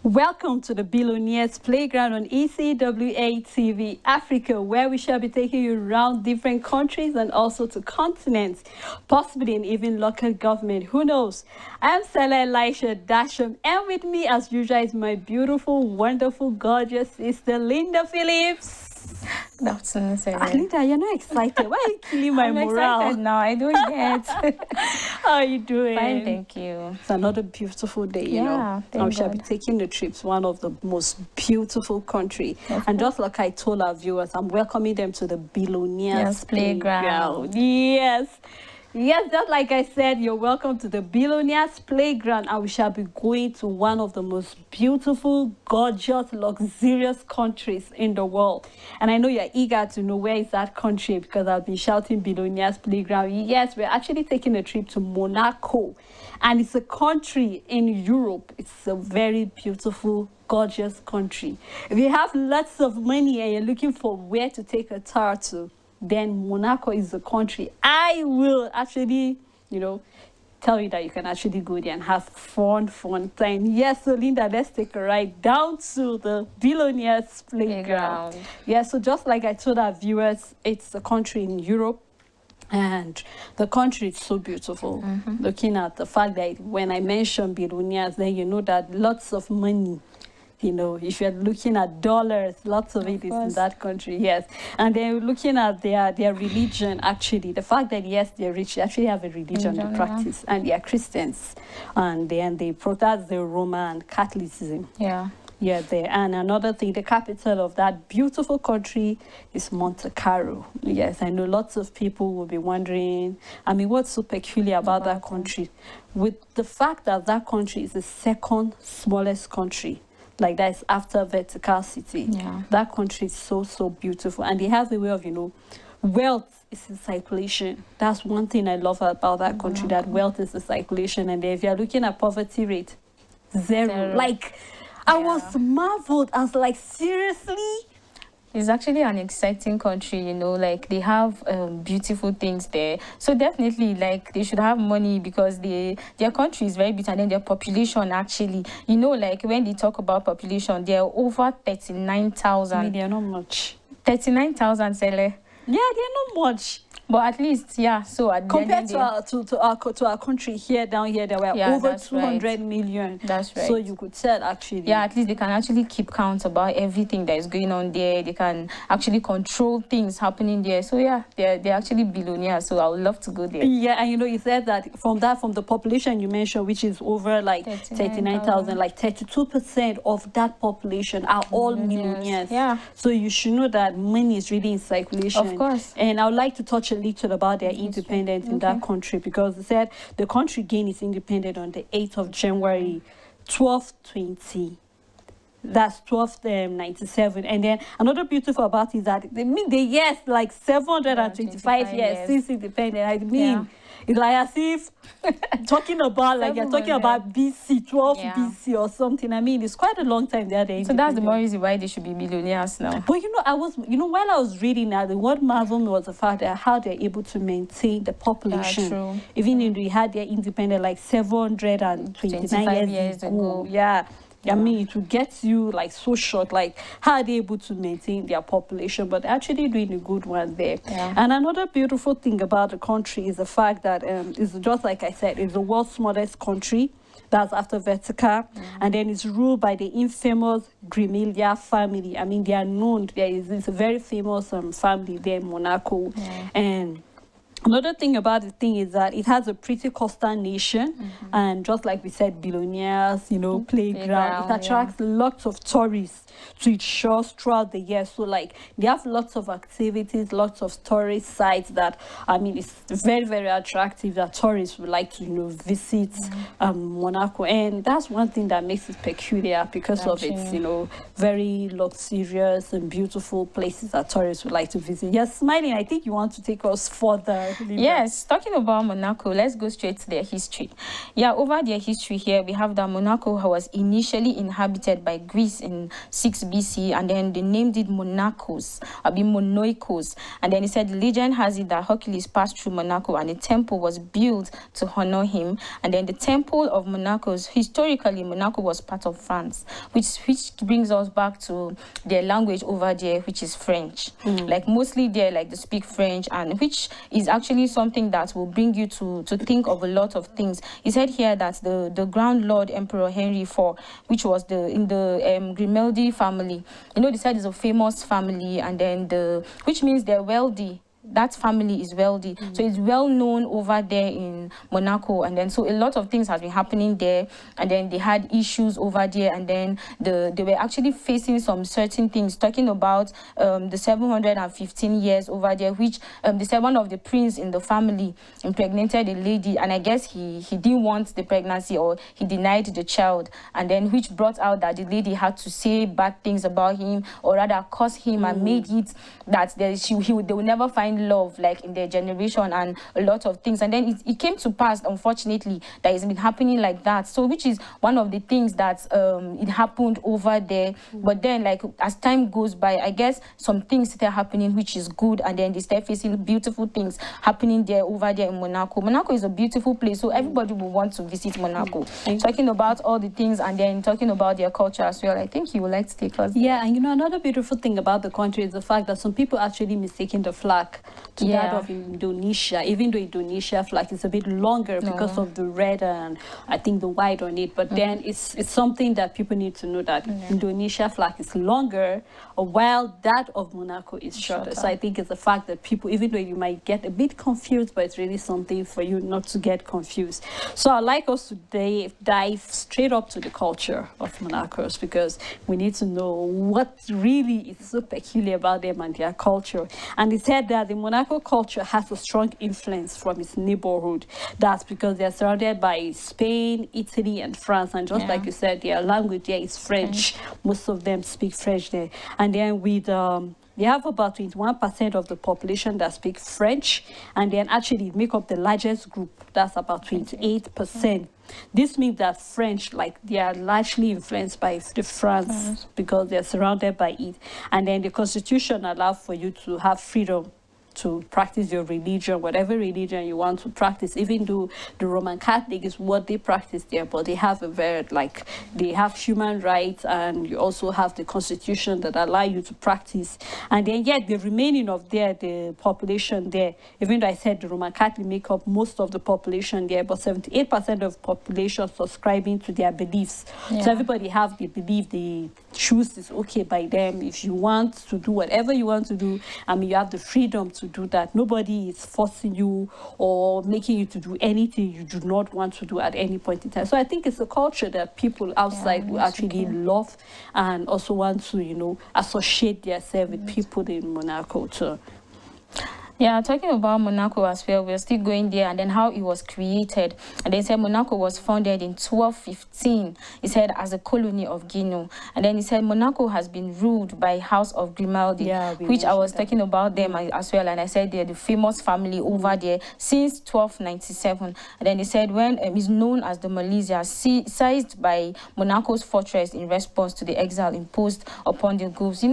Welcome to the Billionaires Playground on ECWA TV Africa, where we shall be taking you around different countries and also to continents, possibly in even local government. Who knows? I'm Sela Elisha Dasham, and with me, as usual, is my beautiful, wonderful, gorgeous sister, Linda Phillips. Good afternoon, Sarah. Linda, you're not excited. Why are you killing my morale? Excited now. I don't get. How are you doing? Fine, thank you. It's another beautiful day, you know. Thank We shall God. be taking the trip to one of the most beautiful country. And just like I told our viewers, I'm welcoming them to the Billionaires Playground. Yes. Yes, just like I said, you're welcome to the Billionaires Playground, and we shall be going to one of the most beautiful, gorgeous, luxurious countries in the world. And I know you're eager to know where is that country, because I've been shouting Billionaires Playground. Yes, we're actually taking a trip to Monaco, and it's a country in Europe. It's a very beautiful, gorgeous country. If you have lots of money and you're looking for where to take a tour to, then Monaco is the country. I will actually, tell you that you can actually go there and have fun time. Yes, so Linda, let's take a ride down to the Billionaires Playground. Yeah, so just like I told our viewers, it's a country in Europe. And the country is so beautiful. Looking at the fact that when I mention billionaires, then you know that lots of money, if you're looking at dollars, lots of it is in that country, yes. And then looking at their religion, actually, the fact that, yes, they're rich, they actually have a religion to practice, and they are Christians. And then they protest the Roman Catholicism. Yeah, there. And another thing, the capital of that beautiful country is Monte Carlo. Yes, I know lots of people will be wondering, what's so peculiar about that country? With the fact that that country is the second smallest country, like that is after Vatican City. That country is so beautiful, and they have a way of wealth is in circulation. That's one thing I love about that country, that wealth is in circulation. And if you're looking at poverty rate, zero. I was marveled. I was like, seriously? It's actually an exciting country, like they have beautiful things there. So definitely, they should have money, because their country is very beautiful, and then their population actually, like when they talk about population, they're over 39,000. They're not much. 39,000, Sele. Yeah, they're not much. But at least, so at compared to our country here, down here, there were over 200 million. That's right. So you could tell, actually. Yeah, at least they can actually keep count about everything that is going on there. They can actually control things happening there. So they're actually billionaires. So I would love to go there. Yeah, and you said that from the population you mentioned, which is over 39,000, 32% of that population are all millionaires. Yeah. So you should know that money is really in circulation. Of course. And I would like to touch a little about their independence in that country, because they said the country gained its independence on the 8th of January 1220. That's 1297. And then another beautiful about it is that yes, 725 years since independence. It's like as if talking about you're talking about BC, 12 BC or something. It's quite a long time there. So that's the more reason why they should be millionaires now. But while I was reading that, what marveled me was the fact that how they're able to maintain the population. True. Even if they had their independence 729 years ago. Yeah. It would get you to short, how are they able to maintain their population? But actually doing a good one there. And another beautiful thing about the country is the fact that it's just like I said, it's the world's smallest country. That's after Vatican. And then it's ruled by the infamous Grimiglia family. They are known. It's a very famous family there in Monaco. And another thing about the thing is that it has a pretty coastal nation, and just like we said, billionaires, playground. It attracts lots of tourists to its shores throughout the year. So they have lots of activities, lots of tourist sites that it's very, very attractive that tourists would like to visit Monaco. And that's one thing that makes it peculiar, because of its very luxurious and beautiful places that tourists would like to visit. You're smiling. I think you want to take us further. Yes, talking about Monaco, let's go straight to their history. Yeah, over their history here, we have that Monaco was initially inhabited by Greece in 6 BC, and then they named it Monacos, Monoikos. And then he said the legend has it that Hercules passed through Monaco and a temple was built to honor him. And then the temple of Monacos, historically, Monaco was part of France, which brings us back to their language over there, which is French. Like mostly there, like they speak French, and which is actually something that will bring you to think of a lot of things. He said here that the Grand Lord Emperor Henry IV, which was in the Grimaldi family, they said is a famous family, and then which means they're wealthy. That family is wealthy, so it's well known over there in Monaco. And then so a lot of things has been happening there, and then they had issues over there, and then they were actually facing some certain things, talking about the 715 years over there, which they said one of the prince in the family impregnated a lady, and I guess he didn't want the pregnancy, or he denied the child, and then which brought out that the lady had to say bad things about him, or rather curse him, and made it that they will never find love like in their generation, and a lot of things. And then it came to pass, unfortunately, that it's been happening like that. So which is one of the things that it happened over there. But then like as time goes by, I guess some things start happening which is good, and then they start facing beautiful things happening there over there in Monaco. Monaco is a beautiful place, so everybody will want to visit Monaco. Talking about all the things, and then talking about their culture as well. I think you would like to take us. Yeah, and another beautiful thing about the country is the fact that some people actually mistaking the flag to that of Indonesia, even though Indonesia flag is a bit longer because of the red and I think the white on it. But then it's something that people need to know, that Indonesia flag is longer, while that of Monaco is shorter. So I think it's the fact that people, even though you might get a bit confused, but it's really something for you not to get confused. So I'd like us to dive straight up to the culture of Monacos, because we need to know what really is so peculiar about them and their culture. And he said that the Monaco culture has a strong influence from its neighborhood. That's because they're surrounded by Spain, Italy, and France. And just like you said, their language there is French. Most of them speak French there. And then with they have about 21% of the population that speak French, and then actually make up the largest group. That's about 28%. This means that French, like they are largely influenced by the France because they're surrounded by it. And then the constitution allows for you to have freedom to practice your religion, whatever religion you want to practice, even though the Roman Catholic is what they practice there, but they have they have human rights, and you also have the constitution that allow you to practice. And then yet the remaining of the population there, even though I said the Roman Catholic make up most of the population there, but 78% of population subscribing to their beliefs. So everybody have the belief they choose is okay by them. If you want to do whatever you want to do, I mean, you have the freedom to do that. Nobody is forcing you or making you to do anything you do not want to do at any point in time. So I think it's a culture that people outside will actually love, and also want to, associate themselves with people in Monaco too. Yeah, talking about Monaco as well, we're still going there, and then how it was created. And they said Monaco was founded in 1215, he said, as a colony of Guinea. And then he said Monaco has been ruled by House of Grimaldi, which I was talking about them as well. And I said they're the famous family over there since 1297. And then he said when is known as the Malaysia, seized by Monaco's fortress in response to the exile imposed upon the Gauls.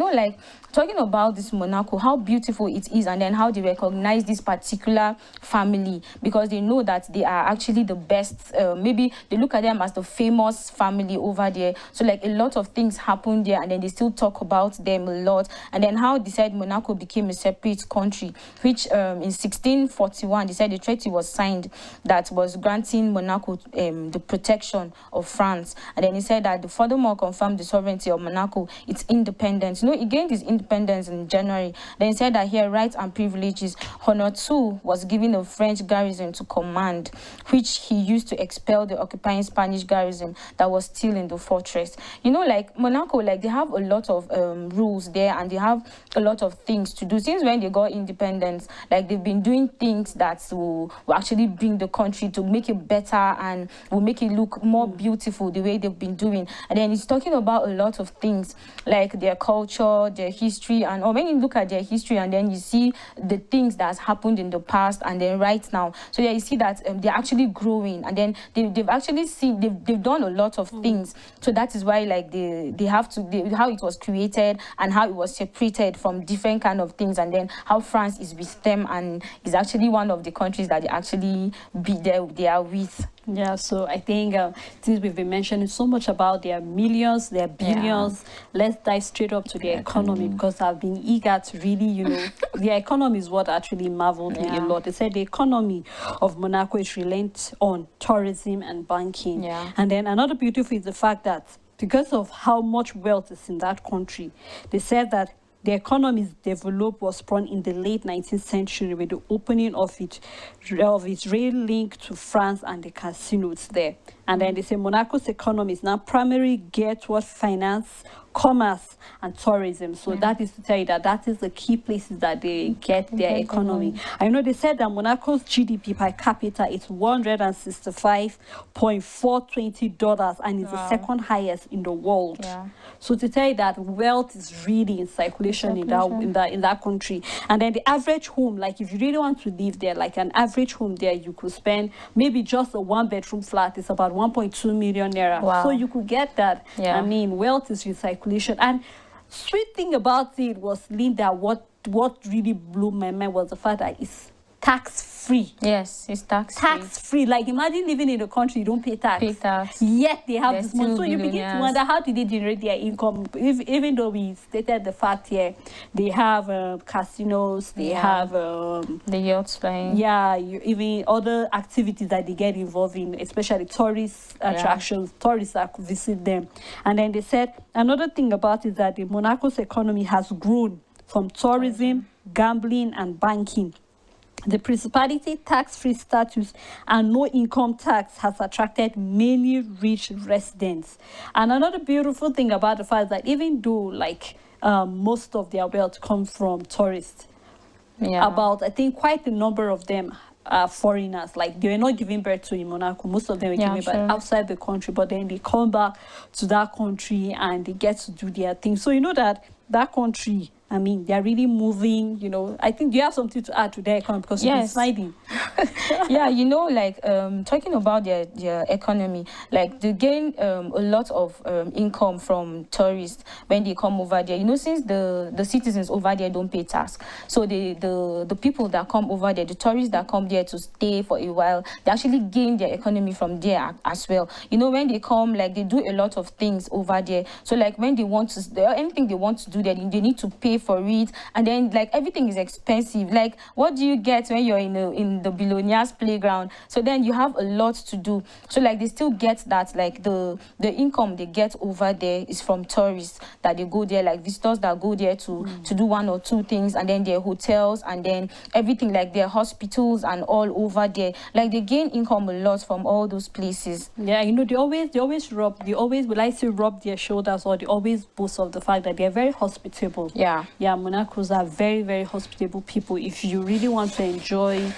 Talking about this Monaco, how beautiful it is, and then how they recognize this particular family, because they know that they are actually the best. Maybe they look at them as the famous family over there. So like a lot of things happen there, and then they still talk about them a lot. And then how they said Monaco became a separate country, which in 1641, they said the treaty was signed that was granting Monaco the protection of France. And then he said that the furthermore confirmed the sovereignty of Monaco, its independence. It gained its independence in January. Then he said that here rights and privileges. Honor too was given a French garrison to command, which he used to expel the occupying Spanish garrison that was still in the fortress. Like Monaco, like they have a lot of rules there, and they have a lot of things to do. Since when they got independence, like they've been doing things that will actually bring the country to make it better and will make it look more beautiful the way they've been doing. And then he's talking about a lot of things like their culture, their history, and when you look at their history and then you see the things that's happened in the past and then right now. So yeah, you see that they're actually growing, and then they've actually seen they've done a lot of things. So that is why like they have to how it was created and how it was separated from different kind of things, and then how France is with them and is actually one of the countries that they actually they are with. Yeah, so I think since we've been mentioning so much about their millions, their billions, let's dive straight up to their economy, because I've been eager to really, their economy is what actually marveled me a lot. They said the economy of Monaco is reliant on tourism and banking. Yeah. And then another beautiful is the fact that because of how much wealth is in that country, they said that the economy's developed was sprung in the late 19th century with the opening of its rail link to France and the casinos there. And then they say Monaco's economy is now primarily geared towards finance, commerce, and tourism. So that is to tell you that is the key places that they get their economy. I know they said that Monaco's GDP per capita is $165.420 and is the second highest in the world. Yeah. So to tell you that wealth is really in circulation in that country. And then the average home, like if you really want to live there, like an average home there, you could spend maybe just a 1-bedroom flat is about 1.2 million naira. Wow. So you could get that. Yeah. I mean, wealth is in circulation. And sweet thing about it was, Linda, what really blew my mind was the fact that it's tax-free. Yes, it's tax-free. Like imagine living in a country you don't pay tax. Yet they have this money. So you begin to wonder, how did they generate their income? Even though we stated the fact here, they have casinos, they have the yachts flying. Yeah, even other activities that they get involved in, especially tourist attractions, tourists that could visit them. And then they said another thing about it is that the Monaco's economy has grown from tourism, gambling, and banking. The principality tax-free status and no income tax has attracted many rich residents. And another beautiful thing about the fact that even though most of their wealth comes from tourists, about I think quite a number of them are foreigners. Like they were not giving birth to in Monaco. Most of them were giving birth outside the country, but then they come back to that country and they get to do their thing. So you know that country, I mean, they're really moving, I think you have something to add to their economy because you've been sliding. Yeah, talking about their economy, like they gain a lot of income from tourists when they come over there. Since the citizens over there don't pay tax, so the people that come over there, the tourists that come there to stay for a while, they actually gain their economy from there as well. When they come, like they do a lot of things over there. So like when they want to, anything they want to do there, they need to pay for it, and then like everything is expensive. Like what do you get when you're in the billionaires playground? So then you have a lot to do. So like they still get that, like the income they get over there is from tourists that they go there, like visitors that go there to do one or two things, and then their hotels and then everything, like their hospitals and all over there. Like they gain income a lot from all those places. Yeah, they always rub their shoulders, or they always boast of the fact that they're very hospitable. Yeah, Monacos are very, very hospitable people. If you really want to enjoy,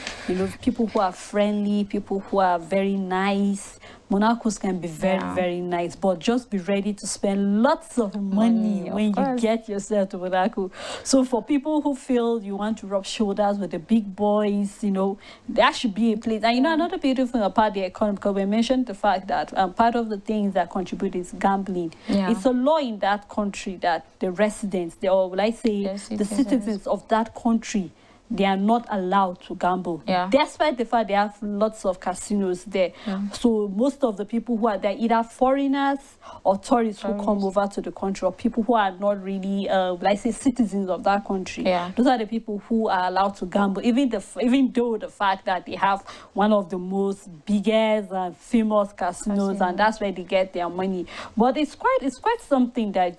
people who are friendly, people who are very nice, Monacos can be very, very nice, but just be ready to spend lots of money when you get yourself to Monaco. So for people who feel you want to rub shoulders with the big boys, that should be a place. And another beautiful thing about the economy, because we mentioned the fact that part of the things that contribute is gambling. Yeah. It's a law in that country that the residents, the citizens of that country, they are not allowed to gamble. Yeah. Despite the fact they have lots of casinos there. So most of the people who are there, either foreigners or tourists who come over to the country, or people who are not really, citizens of that country. Yeah. Those are the people who are allowed to gamble, even though the fact that they have one of the most biggest and famous casinos, and that's where they get their money. But it's quite something that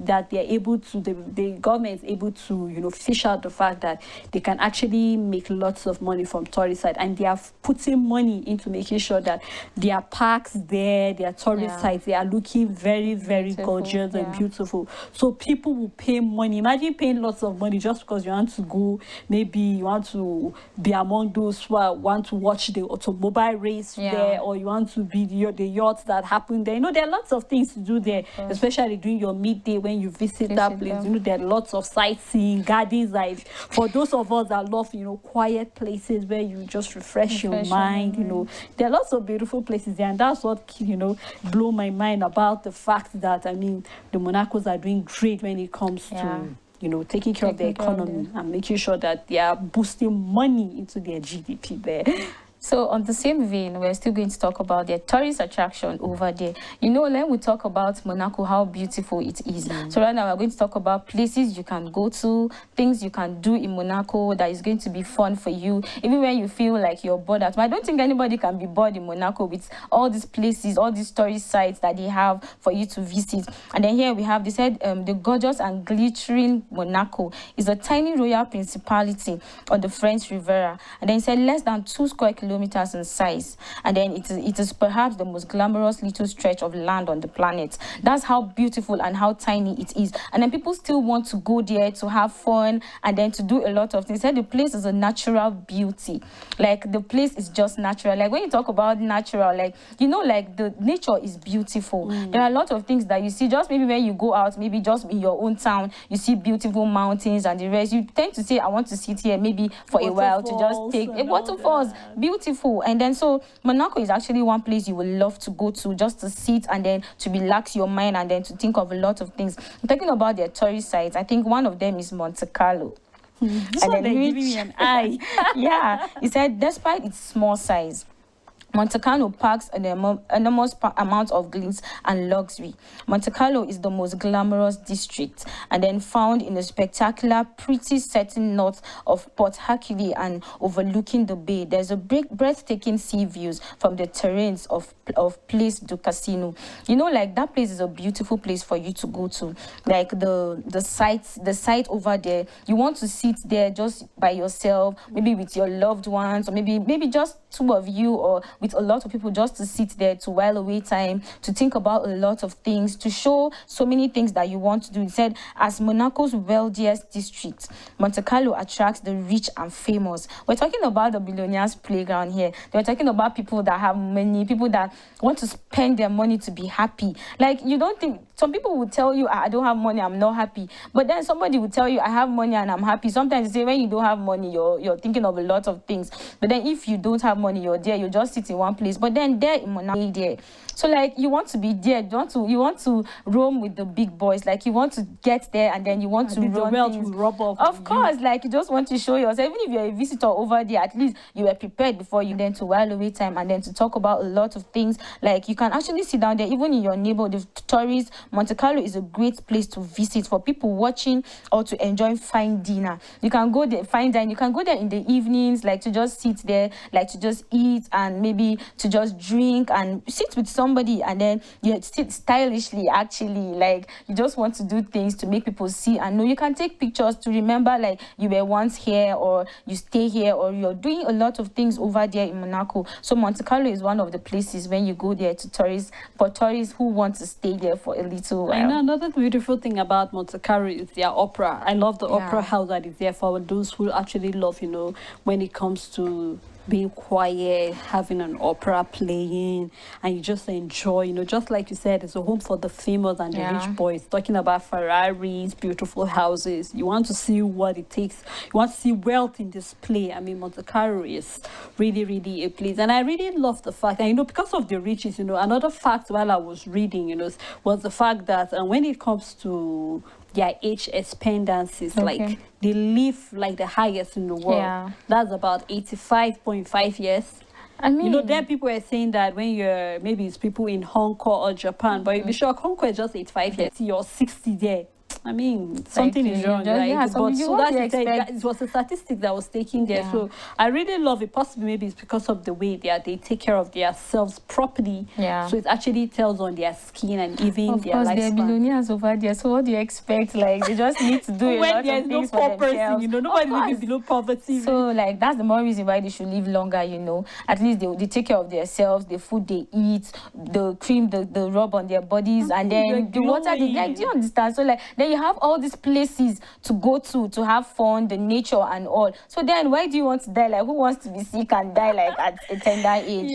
that they're able to, the government is able to fish out the fact that they can actually make lots of money from tourist side, and they are putting money into making sure that their parks there, their tourist sites, they are looking very, very gorgeous and beautiful. So people will pay money. Imagine paying lots of money just because you want to go, maybe you want to be among those who want to watch the automobile race there, or you want to be the yachts that happen there. There are lots of things to do there, especially during your midday when you visit that place. There are lots of sightseeing, gardens. For those of us that love, quiet places where you just refresh your mind, there are lots of beautiful places there. And that's what, blew my mind about the fact that, the Monacos are doing great when it comes to, taking care of their economy and making sure that they are boosting money into their GDP there. So on the same vein, we're still going to talk about the tourist attraction over there. Then we talk about Monaco, how beautiful it is. So right now we're going to talk about places you can go to, things you can do in Monaco that is going to be fun for you, even when you feel like you're bored at. But I don't think anybody can be bored in Monaco with all these places, all these tourist sites that they have for you to visit. And then here we have, they said, the gorgeous and glittering Monaco is a tiny royal principality on the French Riviera. And then it said less than 2 square kilometers in size, and then it is perhaps the most glamorous little stretch of land on the planet. That's how beautiful and how tiny it is. And then people still want to go there to have fun and then to do a lot of things. The place is a natural beauty. Like, the place is just natural. Like, when you talk about natural, like, the nature is beautiful. There are a lot of things that you see just maybe when you go out, maybe just in your own town, you see beautiful mountains and the rest. You tend to say, I want to sit here maybe for a while to just take waterfalls. Beautiful. And then so Monaco is actually one place you would love to go to, just to sit and then to relax your mind and then to think of a lot of things. I'm talking about their tourist sites. I think one of them is Monte Carlo. And then they're giving me an eye. Yeah, he said despite its small size, Monte Carlo packs an enormous amount of glitz and luxury. Monte Carlo is the most glamorous district, and then found in a spectacular, pretty setting north of Port Hercule and overlooking the bay. There's a breathtaking sea views from the terrains of Place du Casino. Like, that place is a beautiful place for you to go to. Like, the site over there, you want to sit there just by yourself, maybe with your loved ones, or maybe just 2 of you, or with a lot of people, just to sit there to while away time, to think about a lot of things, to show so many things that you want to do. It said, as Monaco's wealthiest district, Monte Carlo attracts the rich and famous. We're talking about the billionaires' playground here. We're talking about people that have money, people that want to spend their money to be happy. Like, you don't think, some people will tell you, I don't have money, I'm not happy. But then somebody will tell you, I have money and I'm happy. Sometimes they say, when you don't have money, you're thinking of a lot of things. But then if you don't have money, you're there, you just sit in one place. But then there in Monaco, there. So, like, you want to be there, you want to roam with the big boys. Like, you want to get there and then you want to run things. Rub off of course, like, you just want to show yourself. Even if you're a visitor over there, at least you were prepared before you then to while away time and then to talk about a lot of things. Like, you can actually sit down there, even in your neighborhood, the tourists. Monte Carlo is a great place to visit for people watching or to enjoy fine dinner. You can go there, fine dining. You can go there in the evenings, like, to just sit there, like, to just eat and maybe to just drink and sit with somebody, and then you sit stylishly, actually, like, you just want to do things to make people see and know. You can take pictures to remember, like, you were once here, or you stay here, or you're doing a lot of things over there in Monaco. So Monte Carlo is one of the places when you go there for tourists who want to stay there for a little while. I know another beautiful thing about Monte Carlo is their opera. I love the opera house that is there for those who actually love, when it comes to being quiet, having an opera playing, and you just enjoy, just like you said, it's a home for the famous and the rich boys. Talking about Ferraris, beautiful houses. You want to see what it takes. You want to see wealth in display. Monte Carlo is really, really a place. And I really love the fact, and because of the riches, another fact while I was reading, was the fact that when it comes to their age expectancies, like, they live like the highest in the world. That's about 85.5 years. Then people are saying that when maybe it's people in Hong Kong or Japan, but if you're Hong Kong is just 85 years, you're 60 there. Something is wrong, right? But so that was a statistic that was taken there. So I really love it. Possibly maybe it's because of the way they take care of themselves properly. So it actually tells on their skin and even their lifespan. Of course, they're billionaires over there. So what do you expect? Like, they just need to do a lot of things for themselves. Nobody living below poverty. So, like, that's the more reason why they should live longer. At least they take care of themselves, the food they eat, the cream, the rub on their bodies, and then the water they like. Do you understand? So, like, then you have all these places to go to have fun, the nature and all. So then why do you want to die? Like, who wants to be sick and die, like, at a tender age?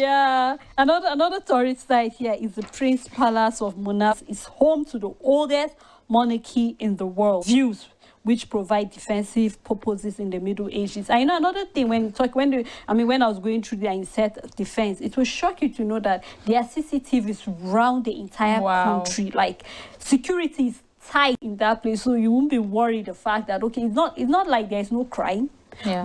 Another tourist site here is the Prince Palace of Monaco. It's home to the oldest monarchy in the world. Views which provide defensive purposes in the Middle Ages. I know another thing when I was going through their insect defense, it will shock you to know that there are CCTVs around the entire country. Like, security is tight in that place, so you won't be worried the fact that it's not like there's no crime,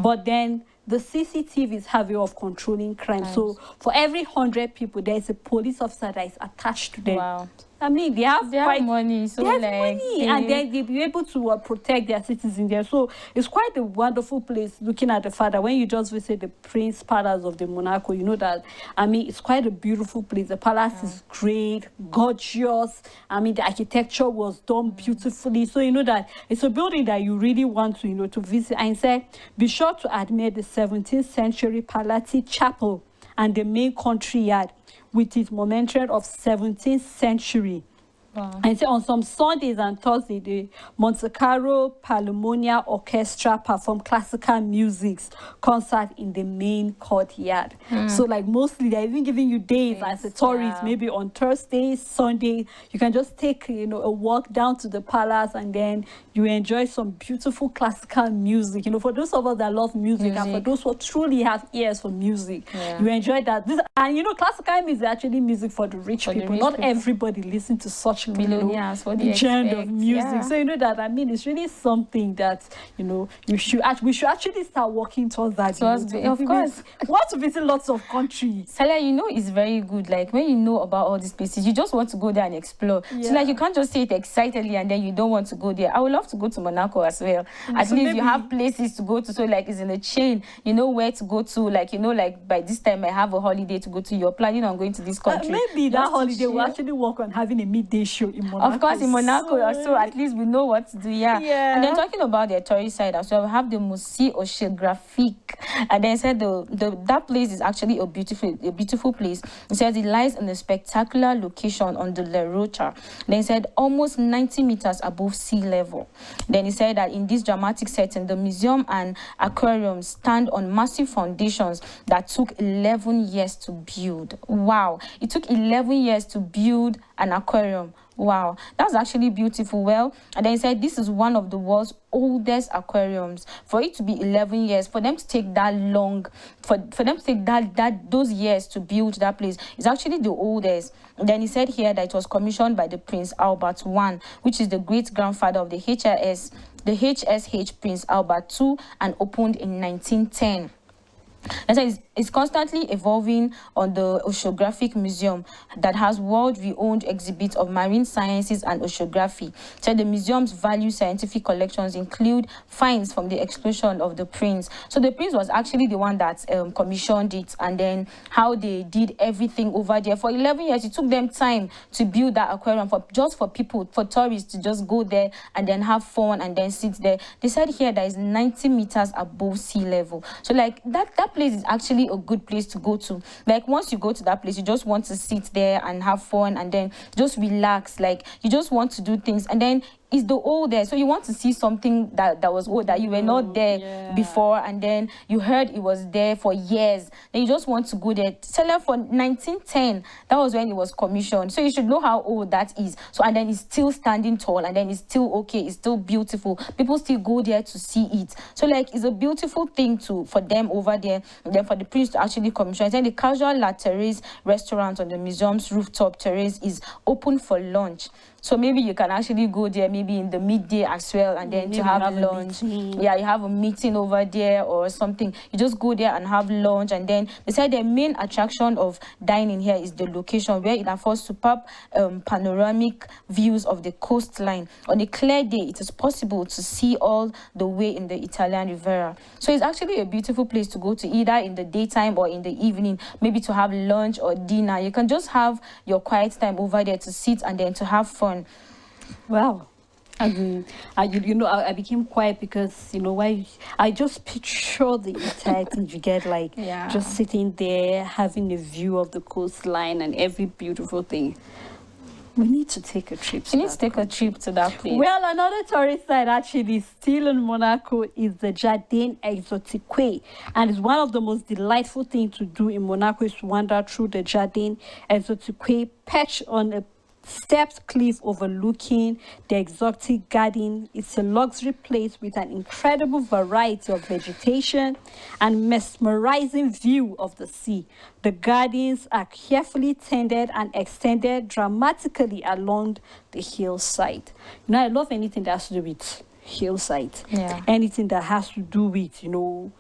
but then the CCTVs have a way of controlling crime. So for every 100 people, there's a police officer that is attached to them. Wow. I mean, they have money, so they have money, and then they'll be able to protect their citizens there. So it's quite a wonderful place. Looking at the father, when you just visit the Prince Palace of the Monaco, you know that, I mean, it's quite a beautiful place. The palace is great, gorgeous. I mean, the architecture was done beautifully. So you know that it's a building that you really want to, to visit. And say, be sure to admire the 17th century Palazzi Chapel and the main country yard, with its monument of 17th century. Wow. And so on some Sundays and Thursdays, the Monte Carlo Philharmonia Orchestra perform classical music concert in the main courtyard. So like mostly they're even giving you days as a tourist, maybe on Thursdays, Sunday, you can just take a walk down to the palace, and then you enjoy some beautiful classical music. For those of us that love music. And for those who truly have ears for music, you enjoy that. And classical music is actually music for the rich people. Not everybody listens to such millionaires, genre of music. So that, I mean, it's really something that we should actually start working towards that. Of course, we want to visit lots of countries. Celia, it's very good. Like, when you know about all these places, you just want to go there and explore. So like, you can't just say it excitedly and then you don't want to go there. I would love to go to Monaco as well. At least you have places to go to. So like, it's in a chain. You know where to go to. Like, like by this time I have a holiday to go to. You're planning on going to this country. Maybe that holiday will actually work on having a midday show in Monaco. Of course, in Monaco, so at least we know what to do. And then talking about the tourist side as well, we have the Musée Oceanographique, and then said that place is actually a beautiful place. It says it lies in a spectacular location on the La Rocha. Then it said almost 90 meters above sea level. Then he said that in this dramatic setting, the museum and aquarium stand on massive foundations that took 11 years to build. Wow, it took 11 years to build an aquarium. Wow, that's actually beautiful. Well, and then he said this is one of the world's oldest aquariums. For it to be 11 years, for them to take that long, for them to take those years to build that place, is actually the oldest. And then he said here that it was commissioned by the Prince Albert I, which is the great grandfather of the HSH Prince Albert II, and opened in 1910. And so it's constantly evolving on the Oceanographic Museum that has world-renowned exhibits of marine sciences and oceanography. So the museum's value scientific collections include finds from the explosion of the Prince. So the Prince was actually the one that commissioned it, and then how they did everything over there. For 11 years, it took them time to build that aquarium for people, for tourists to just go there and then have fun and then sit there. They said here that is 90 meters above sea level. So like that place is actually a good place to go to. Like, once you go to that place, you just want to sit there and have fun and then just relax. Like, you just want to do things, and then it's the old there, so you want to see something that was old, that you were not there before, and then you heard it was there for years, then you just want to go there. Seller for 1910, that was when it was commissioned, so you should know how old that is. So, and then it's still standing tall, and then it's still okay, it's still beautiful. People still go there to see it. So like, it's a beautiful thing for them over there, and then for the Prince to actually commission. And then the Casual La Terrace restaurant on the museum's rooftop terrace is open for lunch. So maybe you can actually go there maybe in the midday as well, and then maybe to have lunch. Yeah, you have a meeting over there or something. You just go there and have lunch, and then they said the main attraction of dining here is the location, where it affords superb panoramic views of the coastline. On a clear day, it is possible to see all the way in the Italian Riviera. So it's actually a beautiful place to go to, either in the daytime or in the evening, maybe to have lunch or dinner. You can just have your quiet time over there to sit and then to have fun. Wow. I became quiet because, why I just picture the entire thing. You get like just sitting there, having a view of the coastline and every beautiful thing. We need to take a trip. You need to take a trip to that place. Well, another tourist site actually still in Monaco is the Jardin Exotique, and it's one of the most delightful things to do in Monaco is to wander through the Jardin Exotique, perched on a stepped cliff overlooking the exotic garden. It's a luxury place with an incredible variety of vegetation and mesmerizing view of the sea. The gardens are carefully tended and extended dramatically along the hillside. You know, I love anything that has to do with hillside. Yeah. Anything that has to do with, you know,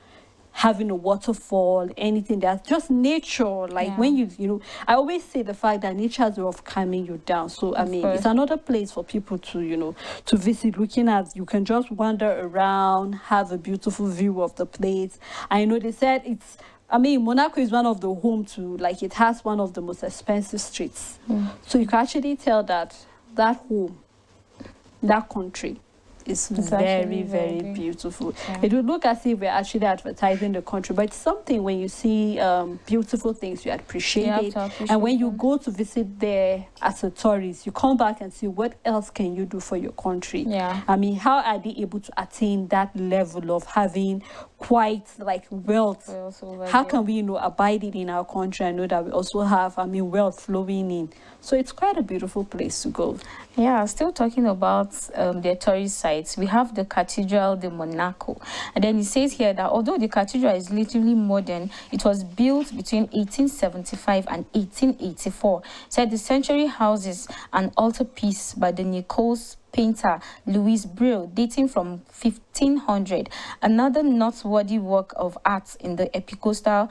having a waterfall, anything that's just nature. Like when you know, I always say the fact that nature has a way of calming you down. So I mean, it's another place for people to, you know, to visit. Looking at, you can just wander around, have a beautiful view of the place. I know they said it's, I mean, Monaco is one of the home to, like, it has one of the most expensive streets. So you can actually tell that home, that country, it's very, very beautiful. It would look as if we're actually advertising the country, but it's something when you see beautiful things, you appreciate it. And when you go to visit there as a tourist, you come back and see what else can you do for your country. I mean, how are they able to attain that level of having quite like wealth? How can we, you know, abide it in our country and know that we also have, I mean, wealth flowing in? So it's quite a beautiful place to go. Yeah, still talking about the tourist sites, we have the Cathedral de Monaco. And then it says here that although the cathedral is literally modern, it was built between 1875 and 1884. Said the century houses an altarpiece by the Nicole's painter Louis Braille dating from 1500. Another noteworthy work of art in the Epicostal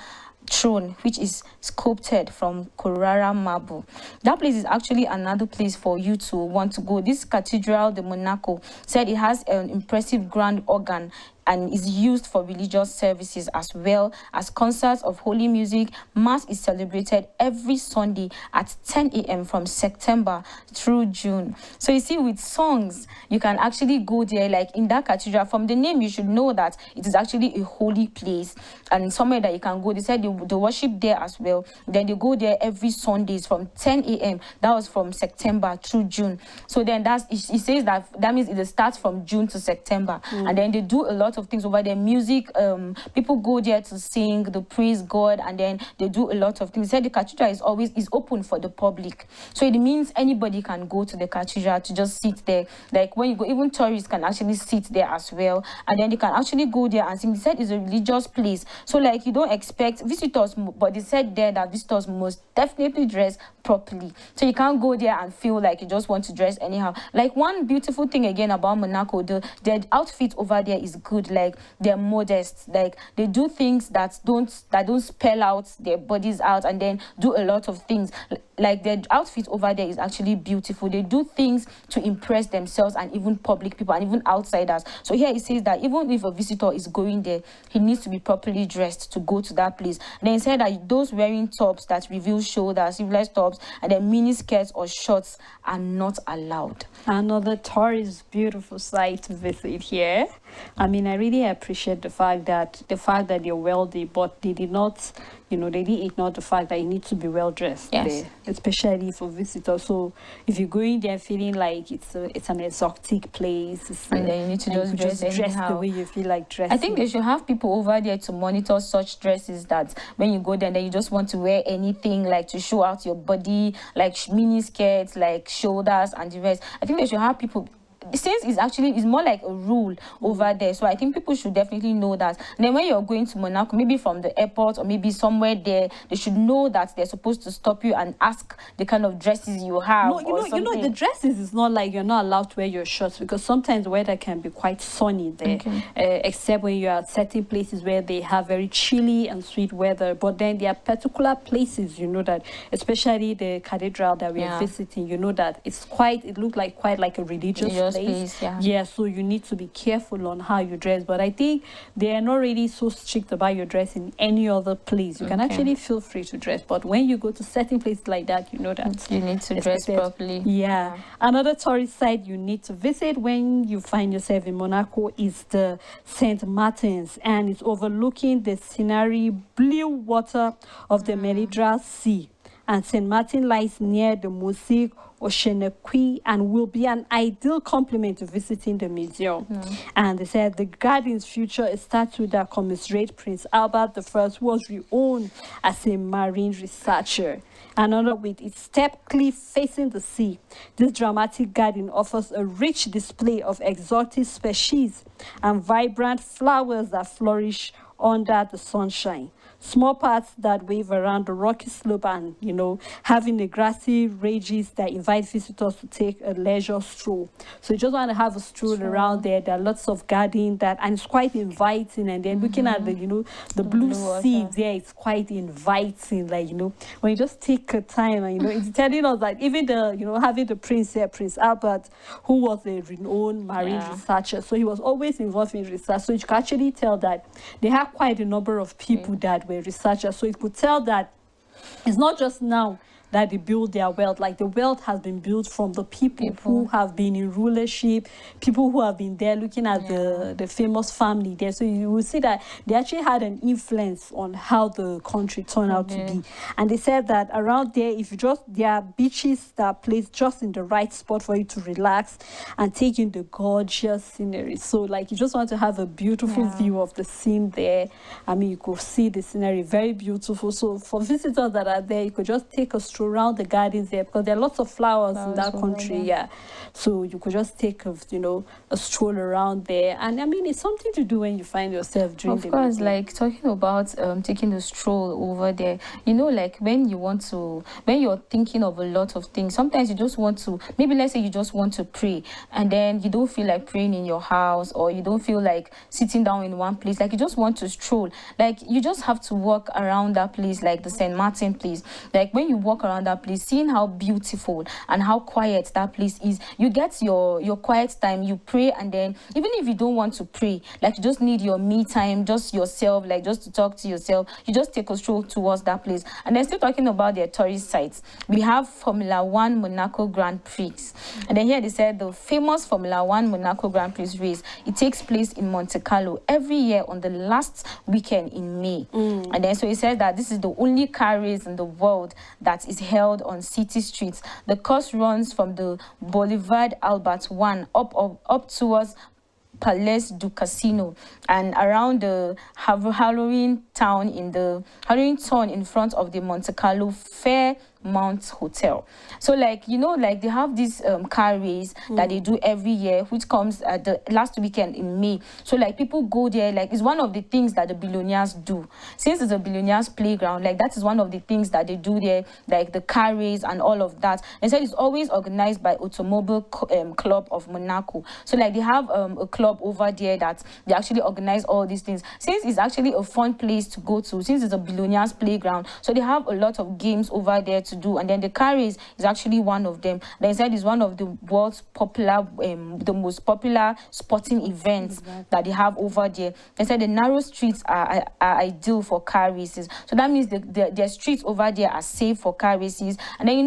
throne, which is sculpted from Carrara marble. That place is actually another place for you to want to go. This Cathedral de Monaco said it has an impressive grand organ and is used for religious services as well as concerts of holy music. Mass is celebrated every Sunday at 10 a.m. from September through June. So you see, with songs, you can actually go there, like in that cathedral. From the name, you should know that it is actually a holy place and somewhere that you can go. They said they worship there as well. Then they go there every Sundays from 10 a.m. That was from September through June. So then it says that means it starts from June to September. And then they do a lot of things over there. Music, people go there to sing, to praise God, and then they do a lot of things. They said the cathedral is open for the public. So it means anybody can go to the cathedral to just sit there. Like when you go, even tourists can actually sit there as well. And then they can actually go there and sing. They said it's a religious place. So like you don't expect visitors, but they said there that visitors must definitely dress properly. So you can't go there and feel like you just want to dress anyhow. Like one beautiful thing again about Monaco, their outfit over there is good. Like they're modest. Like they do things that don't spell out their bodies out, and then do a lot of things. Like their outfit over there is actually beautiful. They do things to impress themselves and even public people and even outsiders. So here it says that even if a visitor is going there, he needs to be properly dressed to go to that place. And then it said that those wearing tops that reveal shoulders, sleeveless tops, and then mini skirts or shorts are not allowed. Another tourist beautiful site to visit here. I mean, I really appreciate the fact that they're wealthy, but they did not, you know, they didn't ignore the fact that you need to be well dressed there, especially for visitors. So if you're going there feeling like it's an exotic place, and then you need to just dress the way you feel like dressing. I think they should have people over there to monitor such dresses, that when you go there, then you just want to wear anything like to show out your body, like mini skirts, like shoulders and the rest. I think they should have people. Since it's more like a rule over there, so I think people should definitely know that. And then when you're going to Monaco, maybe from the airport or maybe somewhere there, they should know that they're supposed to stop you and ask the kind of dresses you have. No, you know, the dresses is not like you're not allowed to wear your shorts, because sometimes the weather can be quite sunny there, except when you're at certain places where they have very chilly and sweet weather. But then there are particular places, you know, that especially the cathedral that we are visiting, you know, that it looked like quite like a religious place. So you need to be careful on how you dress. But I think they are not really so strict about your dress in any other place. You can actually feel free to dress, but when you go to certain places like that, you know that you need to dress properly. Another tourist site you need to visit when you find yourself in Monaco is the Saint Martin's, and it's overlooking the scenery blue water of the Mediterranean Sea. and St. Martin lies near the Mosaic Oceanaqui and will be an ideal complement to visiting the museum. And they said the garden's future is statue that commemorates Prince Albert I, who was renowned as a marine researcher. Another with its step cliff facing the sea. This dramatic garden offers a rich display of exotic species and vibrant flowers that flourish under the sunshine. Small paths that wave around the rocky slope and, having a grassy ridges that invite visitors to take a leisure stroll. So you just want to have a stroll around there. There are lots of garden and it's quite inviting. And then looking at the blue sea there, it's quite inviting. When you just take a time and, it's telling us that even having the prince here, Prince Albert, who was a renowned marine researcher. So he was always involved in research. So you can actually tell that they have quite a number of people that were researchers, so it could tell that it's not just now that they build their wealth. Like the wealth has been built from the people who have been in rulership, people who have been there looking at the famous family there. So you will see that they actually had an influence on how the country turned out to be. And they said that around there, there are beaches that are placed just in the right spot for you to relax and take in the gorgeous scenery. So you just want to have a beautiful view of the scene there. I mean, you could see the scenery, very beautiful. So for visitors that are there, you could just take a stroll around the gardens there because there are lots of flowers in that country. So you could just take a stroll around there, and I mean it's something to do when you find yourself during the course meeting. Like talking about taking a stroll over there, when you're thinking of a lot of things, sometimes you just want to, maybe let's say you just want to pray and then you don't feel like praying in your house, or you don't feel like sitting down in one place, you just want to stroll, you just have to walk around that place, like the St. Martin place. When you walk around that place, seeing how beautiful and how quiet that place is, you get your quiet time, you pray, and then even if you don't want to pray, you just need your me time, just yourself, just to talk to yourself, you just take a stroll towards that place. And then still talking about their tourist sites, we have Formula 1 Monaco Grand Prix. And then here they said the famous Formula 1 Monaco Grand Prix race, it takes place in Monte Carlo every year on the last weekend in May. And then so it says that this is the only car race in the world that is held on city streets. The course runs from the Boulevard Albert 1 up towards Palais du Casino and around the Halloween town in front of the Monte Carlo Fairmount Hotel. So they have this car race that they do every year, which comes at the last weekend in May. So people go there, it's one of the things that the billionaires do. Since it's a billionaires playground, that is one of the things that they do there, the car race and all of that. They said it's always organized by Automobile Club of Monaco. So they have a club over there that they actually organize all these things. Since it's actually a fun place to go to, since it's a billionaires playground, so they have a lot of games over there to do. And then the car race is actually one of them. They said it's one of the world's the most popular sporting events that they have over there. They said the narrow streets are ideal for car races. So that means their streets over there are safe for car races. And then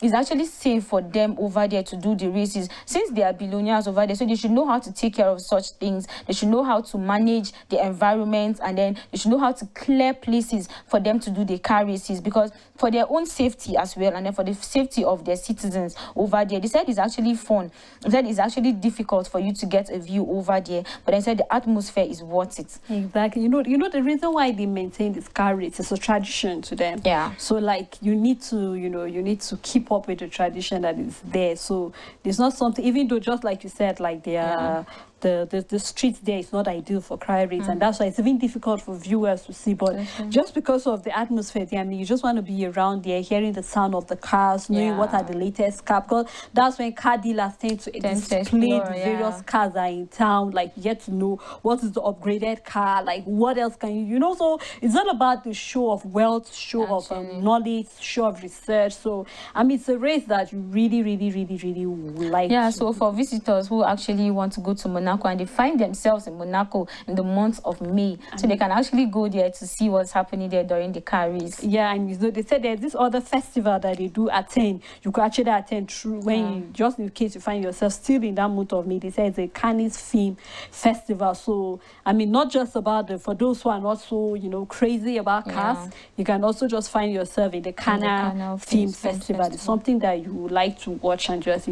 it's actually safe for them over there to do the races, since they are billionaires over there. So they should know how to take care of such things. They should know how to manage the environment, and then they should know how to clear places for them to do the car races, because for their own safety as well, and then for the safety of their citizens over there. They said it's actually fun. They said it's actually difficult for you to get a view over there, but they said the atmosphere is worth it. Exactly. The reason why they maintain this car race is a tradition to them. Yeah. So you need to keep up with the tradition that is there. So there's not something, even though just like you said, they are the streets there is not ideal for car race, and that's why it's even difficult for viewers to see. But just because of the atmosphere there, I mean, you just want to be around there, hearing the sound of the cars, knowing what are the latest cars, because that's when car dealers tend to display the various cars that are in town. You get to know what is the upgraded car, what else can you know. So it's not about the show of wealth, show of knowledge, show of research. So I mean, it's a race that you really, really, really, really like. So for visitors who actually want to go to Monaco Monaco, and they find themselves in Monaco in the month of May. So they can actually go there to see what's happening there during the car race. Yeah, and they said there's this other festival that they do attend. You could actually attend through when you, just in case you find yourself still in that month of May. They say it's a Cannes Film Festival. So I mean, not just about for those who are not so crazy about cars, you can also just find yourself in the Cannes Film Festival. It's something that you would like to watch and just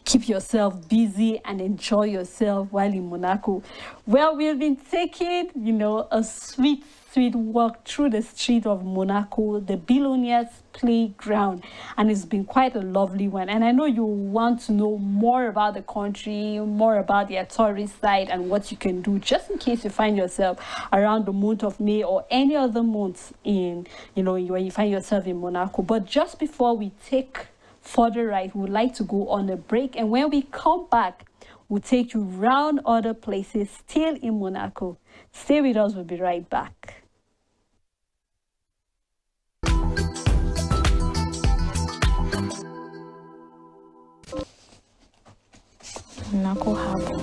keep yourself busy and enjoy yourself while in Monaco. Well, we've been taking a sweet walk through the street of Monaco, the billionaires playground, and it's been quite a lovely one. And I know you want to know more about the country, more about their tourist side and what you can do, just in case you find yourself around the month of May or any other months in when you find yourself in Monaco. But just before we take further right, we would like to go on a break, and when we come back, we'll take you around other places still in Monaco. Stay with us, we'll be right back. Monaco Harbor.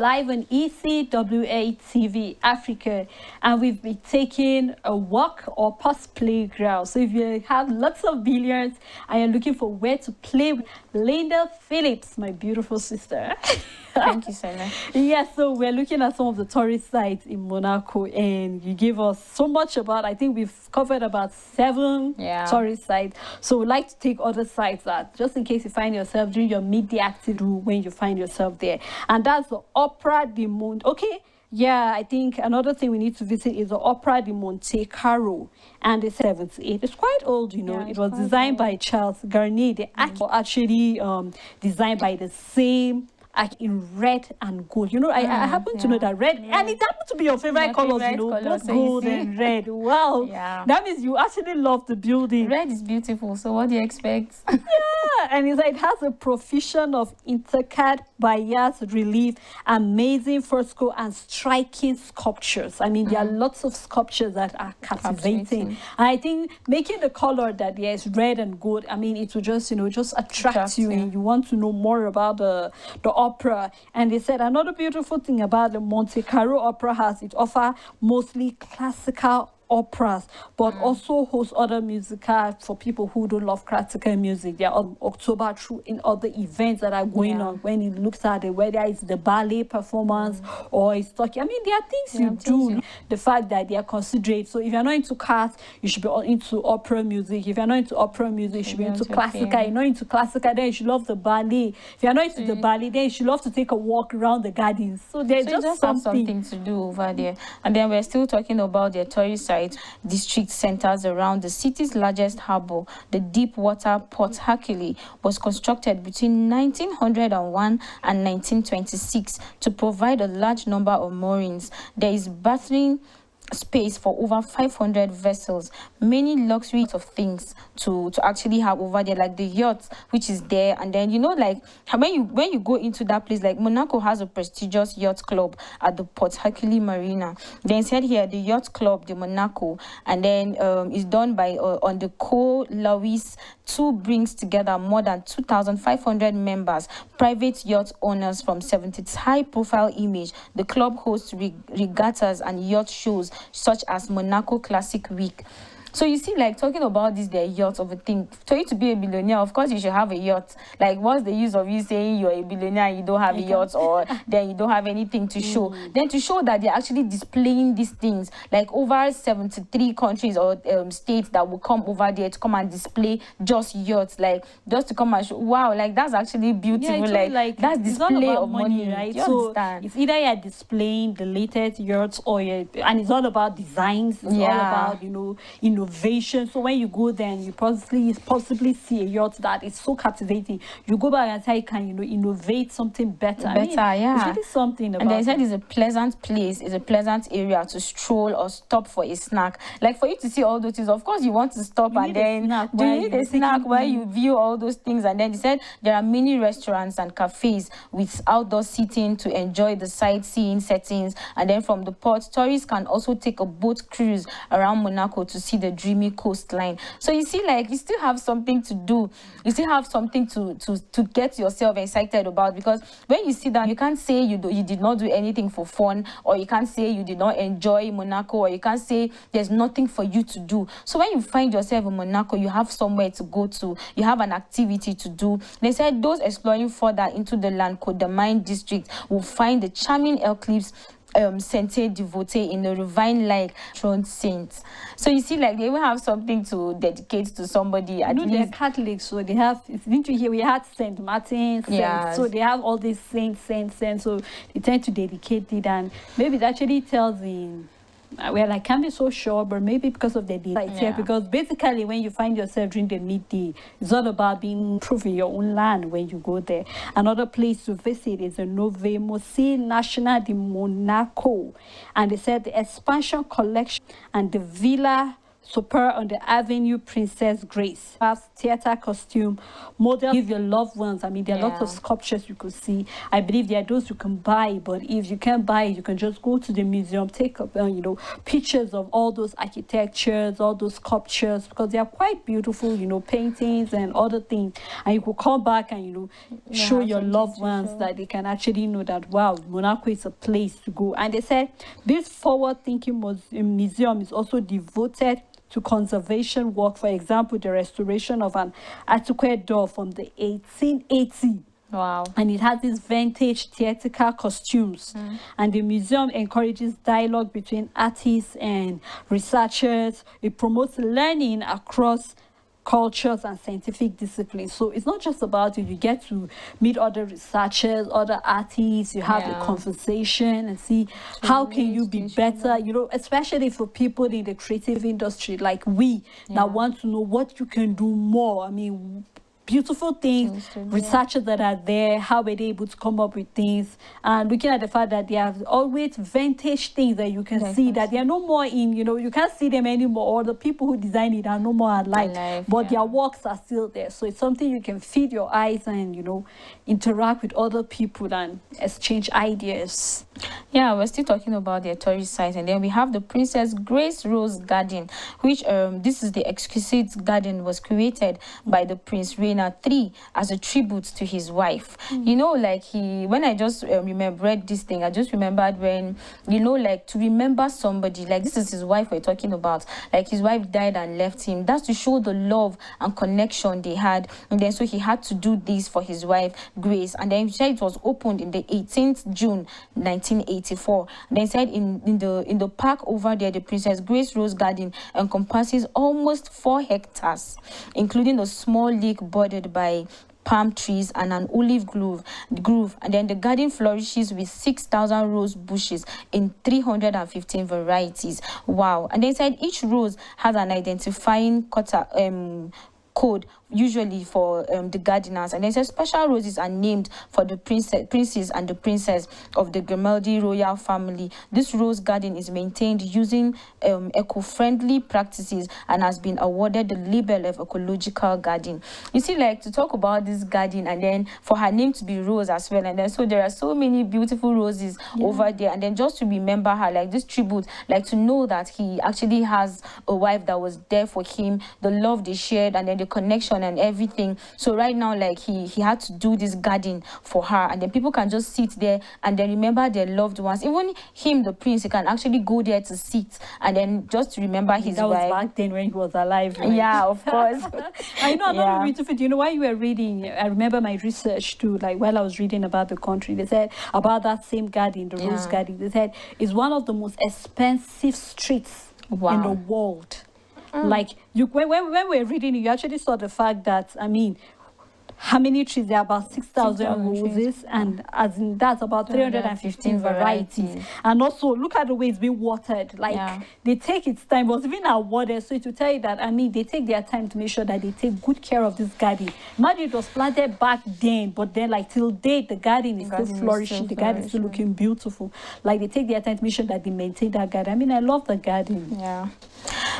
Live on ECWA TV Africa, and we've been taking a walk or past playground. So if you have lots of billiards and you're looking for where to play with Linda Phillips, my beautiful sister. Thank you, Sarah. Yeah, so we're looking at some of the tourist sites in Monaco, and you gave us so much about, I think we've covered about 7 tourist sites. So we'd like to take other sites that, just in case you find yourself during your midday activity when you find yourself there. And that's the Opera di Monte. Okay, yeah, I think another thing we need to visit is the Opera di Monte Carlo, and it's 78. It's quite old, it was designed by Charles Garnier. They actually designed by the same in red and gold. I happen to know that red, and it happened to be your favorite colors, both gold and red. Wow. Yeah. That means you actually love the building. Red is beautiful, so what do you expect? Yeah, and it has a profusion of intricate bas relief, amazing fresco, and striking sculptures. I mean, there are lots of sculptures that are captivating. And I think making the color that there is red and gold, I mean, it will just, just attract you, and you want to know more about the opera. And they said another beautiful thing about the Monte Carlo Opera House, it offers mostly classical operas, but also host other musical for people who don't love classical music. They are on October through in other events that are going on, when it looks at whether it's the ballet performance or it's talking. I mean, there are things you do. The fact that they are considerate. So if you're not into cars, you should be into opera music. If you're not into opera music, you should be into classical. You're not into classical, then you should love the ballet. If you're not into the ballet, then you should love to take a walk around the gardens. So there's just something to do over there. And then we're still talking about the tourist site. District centers around the city's largest harbor. The deep water Port Hercule was constructed between 1901 and 1926 to provide a large number of moorings. There is bathing space for over 500 vessels, many luxury of things to actually have over there, like the yacht which is there. And then like when you go into that place, like Monaco has a prestigious yacht club at the Port Hercule Marina. Then said here the yacht club de Monaco, and then is done by on the Co Louis 2 brings together more than 2,500 members, private yacht owners from 70 high profile image. The club hosts regattas and yacht shows such as Monaco Classic Week. So you see, like, talking about this, their yacht of a thing. For you to be a billionaire, of course, you should have a yacht. Like, what's the use of you saying you're a billionaire and you don't have a yacht, or then you don't have anything to show? Then to show that they're actually displaying these things, like over 73 countries or states that will come over there to come and display just yachts, like just to come and show. Wow, like that's actually beautiful. Like that's display of money, right? So understand? It's either you're displaying the latest yachts, and it's all about designs. It's all about innovation. So when you go there and you possibly see a yacht that is so captivating, you go back and say you can innovate something better. It's really something about. And they said it's a pleasant place, it's a pleasant area to stroll or stop for a snack. Like for you to see all those things, of course you want to stop and then do you need a snack while you view all those things. And then they said there are many restaurants and cafes with outdoor seating to enjoy the sightseeing settings. And then from the port, tourists can also take a boat cruise around Monaco to see the dreamy coastline. So you see, like, you still have something to do. You still have something to get yourself excited about, because when you sit down, you can't say you did not do anything for fun, or you can't say you did not enjoy Monaco, or you can't say there's nothing for you to do. So when you find yourself in Monaco, you have somewhere to go to, you have an activity to do. They said those exploring further into the Lancodomine district will find the charming eclipse Sainte Devote in the Ravine like Throne Saint. So you see, like, they will have something to dedicate to somebody. At least they're Catholics, so they have. Didn't you hear we had Saint Martin? So they have all these saints. So they tend to dedicate it, and maybe it actually tells in. Well, I can't be so sure, but maybe because of the daylight here. Because basically, when you find yourself during the midday, it's all about improving your own land when you go there. Another place to visit is the Nove Musée National de Monaco, and they said the expansion collection and the Villa Super on the Avenue Princess Grace. Have theater costume, model, give your loved ones. I mean, there are lots of sculptures you could see. I believe there are those you can buy, but if you can't buy it, you can just go to the museum, take up, pictures of all those architectures, all those sculptures, because they are quite beautiful, paintings and other things. And you could come back and, show your loved ones that they can actually know that, wow, Monaco is a place to go. And they said this forward-thinking museum is also devoted to conservation work. For example, the restoration of an antiquated door from the 1880. Wow. And it has these vintage theatrical costumes. And the museum encourages dialogue between artists and researchers. It promotes learning across cultures and scientific disciplines. So it's not just about you get to meet other researchers, other artists, you have a conversation and see how can you be better, especially for people in the creative industry like we that want to know what you can do more. I mean, beautiful things, researchers that are there, how were they able to come up with things, and looking at the fact that they have always vintage things that you can see that they are no more in, you can't see them anymore, or the people who design it are no more alive, but their works are still there. So it's something you can feed your eyes and, interact with other people and exchange ideas. Yeah, we're still talking about the tourist sites, and then we have the Princess Grace Rose Garden, which this is the exquisite garden was created by the Prince Reina III as a tribute to his wife. Like when I just read this thing, I just remembered when, like to remember somebody, like this is his wife we're talking about, like his wife died and left him. That's to show the love and connection they had. And then so he had to do this for his wife Grace. And then he said it was opened in the 18th June 1984. And then said in the park over there, the Princess Grace Rose Garden encompasses almost 4 hectares, including a small lake bordered by palm trees and an olive grove. And then the garden flourishes with 6,000 rose bushes in 315 varieties. Wow. And they said each rose has an identifying code, usually for the gardeners. And then says special roses are named for the princes and the princess of the Grimaldi royal family. This rose garden is maintained using eco-friendly practices and has been awarded the label of ecological garden. You see, like, to talk about this garden and then for her name to be Rose as well, and then so there are so many beautiful roses over there, and then just to remember her, like this tribute, like to know that he actually has a wife that was there for him, the love they shared, and then the connection population and everything. So right now, like he had to do this garden for her, and then people can just sit there and then remember their loved ones. Even him, the prince, he can actually go there to sit and then just remember his that wife. was back then when he was alive, right? Yeah, of course. I know another beautiful. You know, while you were reading, I remember my research too. Like while I was reading about the country, they said about that same garden, the Rose Garden. They said it's one of the most expensive streets in the world. Like you, when we were reading, you actually saw the fact that, I mean, how many trees? There are about 6,000 roses, and as in that's about 315 varieties. And also look at the way it's being watered. Like they take its time. It was even awarded, so it will tell you that, I mean, they take their time to make sure that they take good care of this garden. Imagine it was planted back then, but then like till date the garden is still flourishing. The garden is still looking beautiful. Like they take their time to make sure that they maintain that garden. I mean, I love the garden. Yeah.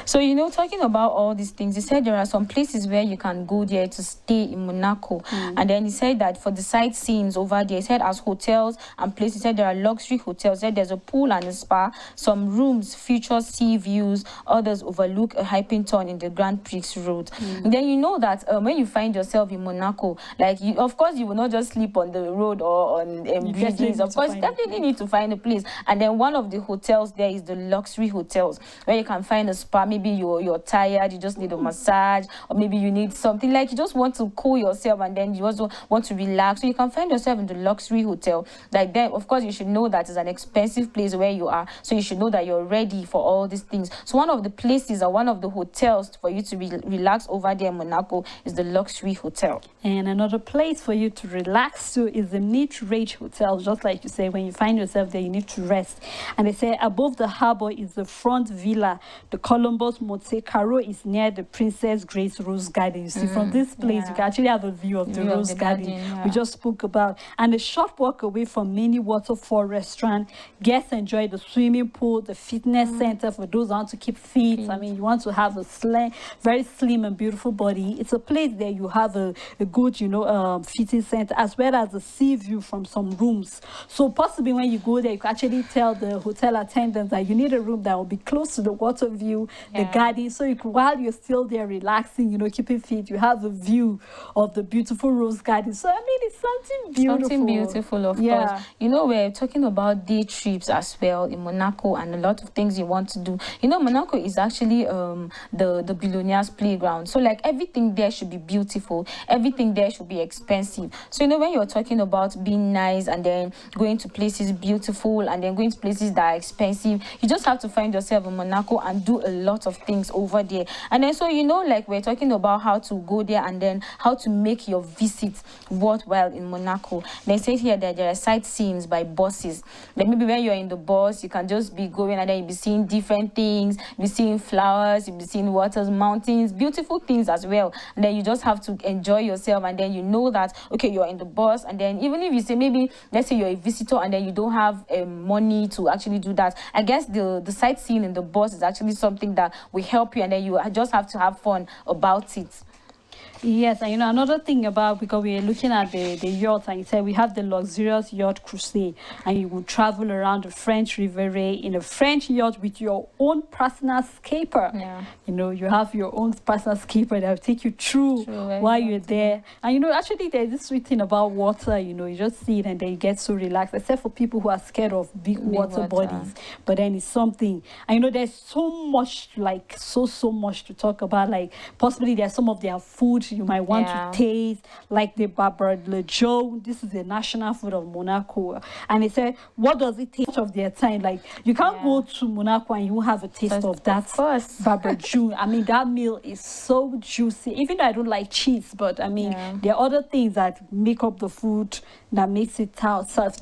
So, you know, talking about all these things, he said there are some places where you can go there to stay in Monaco. And then he said that for the sightseeing over there, he said as hotels and places, he said there are luxury hotels. He said there's a pool and a spa. Some rooms feature sea views. Others overlook a hiking turn in the Grand Prix road. And then you know that when you find yourself in Monaco, like, you, of course, you will not just sleep on the road or on bridges. Of course, you definitely need to find a place. And then one of the hotels there is the luxury hotels, where you can find a spa. Maybe you're tired, you just need a massage, or maybe you need something like you just want to cool yourself, and then you also want to relax. So you can find yourself in the luxury hotel. Like then, of course, you should know that it's an expensive place where you are. So you should know that you're ready for all these things. So one of the places or one of the hotels for you to relax over there in Monaco is the luxury hotel. And another place for you to relax to is the mid-range hotel. Just like you say, when you find yourself there, you need to rest. And they say above the harbor is the front villa. The Columbus Monte Carlo is near the Princess Grace Rose Garden. You see, from this place, you can actually have a view of the Rose Garden we just spoke about. And a short walk away from many waterfall restaurant. Guests enjoy the swimming pool, the fitness center for those who want to keep fit. I mean, you want to have a very slim and beautiful body. It's a place there you have a good, you know, fitting center, as well as a sea view from some rooms. So possibly when you go there, you can actually tell the hotel attendants that you need a room that will be close to the water view, the garden, so you could, while you're still there relaxing, you know, keeping fit, you have a view of the beautiful Rose Garden. So I mean, it's something beautiful. Something beautiful, of course. You know, we're talking about day trips as well in Monaco, and a lot of things you want to do. You know, Monaco is actually the billionaires' playground. So like everything there should be beautiful. Everything there should be expensive. So you know, when you're talking about being nice and then going to places beautiful and then going to places that are expensive, you just have to find yourself in Monaco and do a lot of things over there. And then so you know, like we're talking about how to go there and then how to make your visit worthwhile in Monaco. They say here that there are sightseeing by buses. Like maybe when you're in the bus, you can just be going and then you'll be seeing different things, you'll be seeing flowers, you'll be seeing waters, mountains, beautiful things as well. And then you just have to enjoy yourself, and then you know that okay, you're in the bus, and then even if you say maybe let's say you're a visitor and then you don't have money to actually do that, I guess the sightseeing in the bus is actually something that will help you, and then you just have to have fun about it. Yes, and you know, another thing about, because we are looking at the yacht, and you said we have the luxurious yacht cruise, and you will travel around the French Riviera in a French yacht with your own personal skipper. You know, you have your own personal skipper that will take you through while you're there. And you know, actually there's this sweet thing about water, you know, you just see it and then you get so relaxed, except for people who are scared of big water bodies. But then it's something, and you know, there's so much, like so much to talk about. Like possibly there's some of their food you might want to taste, like the barbecued le joe. This is the national food of Monaco, and they said, what does it taste of their time? Like you can't go to Monaco and you won't have a taste of that barbecue. I mean, that meal is so juicy. Even though I don't like cheese, but I mean, there are other things that make up the food that makes it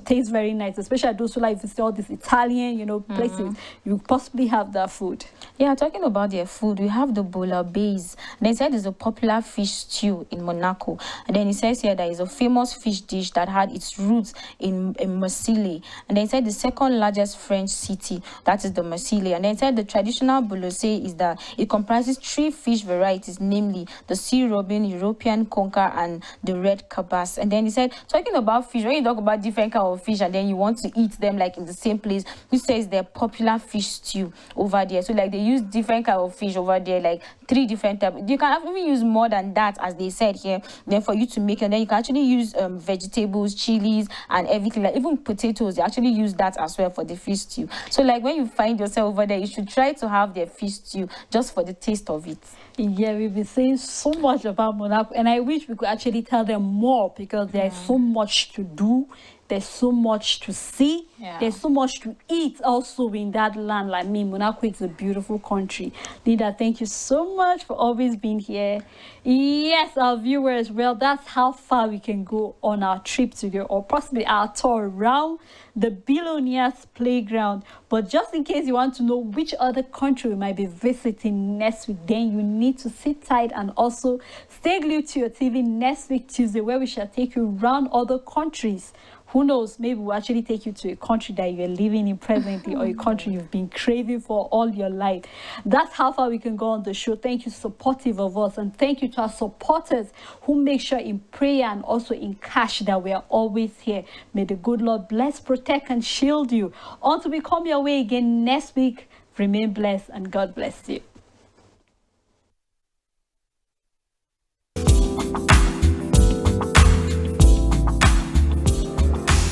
taste very nice, especially those who like visit all these Italian, you know, places. You possibly have that food. Yeah, talking about their food, we have the bouillabaisse. They said it's a popular fish stew in Monaco. And then it says here that it's a famous fish dish that had its roots in Marseille. And then it said the second largest French city, that is the Marseille. And then it said the traditional bouillabaisse is that it comprises 3 fish varieties, namely the sea robin, European conker, and the red cabas. And then he said, talking about fish, when you talk about different kind of fish and then you want to eat them like in the same place, he says they're popular fish stew over there. So like they use different kind of fish over there, like 3 different types. You can even use more than than that, as they said here, then for you to make it. And then you can actually use vegetables, chilies, and everything, like even potatoes. They actually use that as well for the fish stew. So like when you find yourself over there, you should try to have their fish stew just for the taste of it. Yeah, we've been saying so much about Monaco, and I wish we could actually tell them more, because there's so much to do. There's so much to see. There's so much to eat also in that land. Like me, Monaco is a beautiful country. Linda, thank you so much for always being here. Yes, our viewers, well, that's how far we can go on our trip together, or possibly our tour around the Billionaires Playground. But just in case you want to know which other country we might be visiting next week, then you need to sit tight and also stay glued to your TV next week, Tuesday, where we shall take you around other countries. Who knows, maybe we'll actually take you to a country that you're living in presently, or a country you've been craving for all your life. That's how far we can go on the show. Thank you, supportive of us, and thank you to our supporters who make sure in prayer and also in cash that we are always here. May the good Lord bless, protect, and shield you. Until we come your way again next week, remain blessed and God bless you.